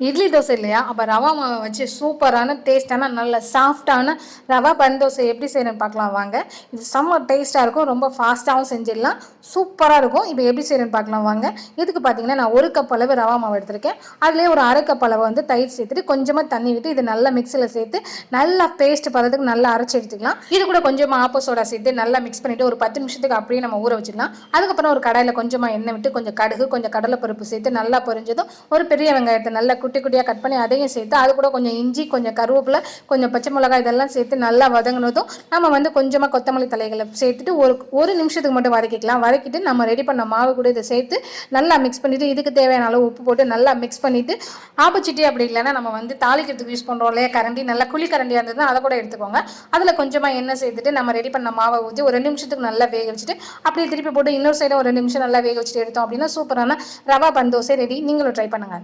இட்லி தோசை இல்லையா? அப்போ ரவா மாவை வச்சு சூப்பரான டேஸ்ட்டான நல்ல சாஃப்டான ரவா பன் தோசை எப்படி செய்யணும்னு பார்க்கலாம் வாங்க. இது செம்ம டேஸ்ட்டாக இருக்கும், ரொம்ப ஃபாஸ்ட்டாகவும் செஞ்சிடலாம், சூப்பராக இருக்கும். இப்போ எப்படி செய்யணும்னு பார்க்கலாம் வாங்க. இதுக்கு பார்த்தீங்கன்னா நான் 1 கப் அளவு ரவா மாவு எடுத்திருக்கேன். அதுலேயே ஒரு 1/2 கப் அளவு வந்து தயிர் சேர்த்துட்டு கொஞ்சமாக தண்ணி விட்டு இது நல்லா மிக்சியில் சேர்த்து நல்லா பேஸ்ட் பதத்துக்கு நல்லா அரைச்சி எடுத்துக்கலாம். இது கூட கொஞ்சமாக ஆப்போ சோடா சேர்த்து நல்லா மிக்ஸ் பண்ணிவிட்டு ஒரு 10 நிமிஷத்துக்கு அப்படியே நம்ம ஊற வச்சிடலாம். அதுக்கப்புறம் ஒரு கடாயில் கொஞ்சமாக எண்ணெய் விட்டு கொஞ்சம் கடுகு கொஞ்சம் கடலைப்பருப்பு சேர்த்து நல்லா பொரிஞ்சதும் ஒரு பெரிய வெங்காயத்தை நல்லா குட்டி குட்டியாக கட் பண்ணி அதையும் சேர்த்து அது கூட கொஞ்சம் இஞ்சி கொஞ்சம் கருவேப்பிலை கொஞ்சம் பச்சை மிளகாய் இதெல்லாம் சேர்த்து நல்லா வதங்கினதும் நம்ம வந்து கொஞ்சமாக கொத்தமல்லி தலைகளை சேர்த்துட்டு ஒரு நிமிஷத்துக்கு மட்டும் வதக்கிக்கலாம். வதக்கிட்டு நம்ம ரெடி பண்ண மாவு கூட இதை சேர்த்து நல்லா மிக்ஸ் பண்ணிவிட்டு இதுக்கு தேவையான அளவு உப்பு போட்டு நல்லா மிக்ஸ் பண்ணிவிட்டு ஆப்போசிட்டி அப்படி இல்லைன்னா நம்ம வந்து தாளிக்கிறதுக்கு யூஸ் பண்ணுறோம் இல்லையா கரண்டி, நல்லா குழி கரண்டியாக இருந்ததுன்னா அதை கூட எடுத்துக்கோங்க. அதில் கொஞ்சமாக எண்ணெய் சேர்த்துட்டு நம்ம ரெடி பண்ண மாவை ஊற்றி ஒரு 2 நிமிஷத்துக்கு நல்லா வேக வச்சுட்டு அப்படியே திருப்பி போட்டு இன்னொரு சைடு ஒரு 2 நிமிஷம் நல்லா வேக வச்சுட்டு எடுத்தோம் அப்படின்னா சூப்பரான ரவா பன் தோசை ரெடி. நீங்களும் ட்ரை பண்ணுங்க.